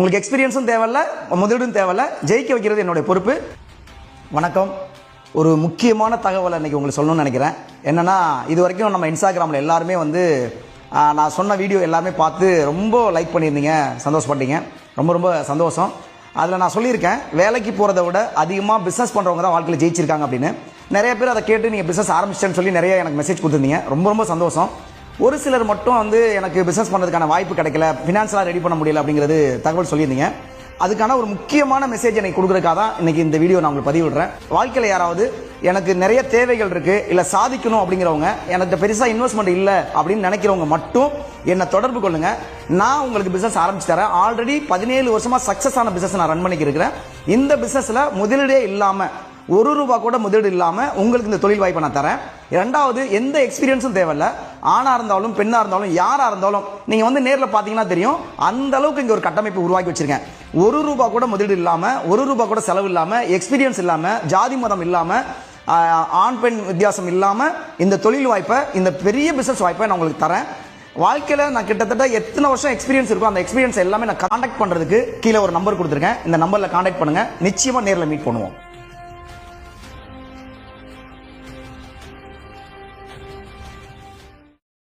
உங்களுக்கு எக்ஸ்பீரியன்ஸும் தேவையில்ல, முதலீடும் தேவையில்ல, ஜெயிக்க வைக்கிறது என்னுடைய பொறுப்பு. வணக்கம். ஒரு முக்கியமான தகவலை இன்னைக்கு உங்களுக்கு சொல்லணும்னு நினைக்கிறேன். என்னன்னா, இது வரைக்கும் நம்ம இன்ஸ்டாகிராமில் எல்லாருமே நான் சொன்ன வீடியோ எல்லாமே பார்த்து ரொம்ப லைக் பண்ணியிருந்தீங்க, சந்தோஷப்பட்டீங்க. ரொம்ப ரொம்ப சந்தோஷம். அதில் நான் சொல்லியிருக்கேன், வேலைக்கு போகிறத விட அதிகமாக பிஸ்னஸ் பண்ணுறவங்க தான் வாழ்க்கையில் ஜெயிச்சிருக்காங்க அப்படின்னு. நிறைய பேர் அதை கேட்டு நீங்கள் பிஸ்னஸ் ஆரம்பிச்சிட்டேன்னு சொல்லி நிறைய எனக்கு மெசேஜ் கொடுத்துருந்தீங்க. ரொம்ப ரொம்ப சந்தோஷம். ஒரு சிலர் மட்டும் எனக்கு பிஸ்னஸ் பண்ணுறதுக்கான வாய்ப்பு கிடைக்கல, ஃபினான்ஷியலாக ரெடி பண்ண முடியல அப்படிங்கிறது தகவல் சொல்லியிருந்தீங்க. அதுக்கான ஒரு முக்கியமான மெசேஜ் எனக்கு கொடுக்குறதுக்காக தான் இன்னைக்கு இந்த வீடியோ நான் உங்களுக்கு பதிவிடுறேன். வாழ்க்கையில் யாராவது எனக்கு நிறைய தேவைகள் இருக்கு, இல்லை சாதிக்கணும் அப்படிங்கிறவங்க, எனக்கு பெருசாக இன்வெஸ்ட்மெண்ட் இல்லை அப்படின்னு நினைக்கிறவங்க மட்டும் என்னை தொடர்பு கொள்ளுங்க. நான் உங்களுக்கு பிசினஸ் ஆரம்பிச்சு தரேன். ஆல்ரெடி 17 வருஷமா சக்சஸ் ஆன பிசினஸ் நான் ரன் பண்ணிக்கிறேன். இந்த பிசினஸ்ல முதலீடே இல்லாம, ₹1 கூட முதலீடு இல்லாம உங்களுக்கு இந்த தொழில் வாய்ப்பை நான் தரேன். இரண்டாவது, எந்த எக்ஸ்பீரியன்ஸும் தேவையில்ல. ஆணா இருந்தாலும் பெண்ணா இருந்தாலும் யாரா இருந்தாலும் நீங்க நேரில் பாத்தீங்கன்னா தெரியும், அந்த அளவுக்கு இங்க ஒரு கட்டமைப்பு உருவாக்கி வச்சிருக்கேன். ₹1 கூட முதலீடு இல்லாம, ₹1 கூட செலவு இல்லாம, எக்ஸ்பீரியன்ஸ் இல்லாம, ஜாதி மதம் இல்லாம, ஆண் பெண் வித்தியாசம் இல்லாம இந்த தொழில் வாய்ப்பை, இந்த பெரிய பிசினஸ் வாய்ப்பை நான் உங்களுக்கு தரேன். வாழ்க்கையில் நான் கிட்டத்தட்ட எத்தனை வருஷம் எக்ஸ்பீரியன்ஸ் இருக்கோ அந்த எக்ஸ்பீரியன்ஸ் எல்லாமே நான் கான்டாக்ட் பண்றதுக்கு கீழே ஒரு நம்பர் கொடுத்துருக்கேன். இந்த நம்பர்ல கான்டாக்ட் பண்ணுங்க. நிச்சயமா நேரில் மீட் பண்ணுவோம்.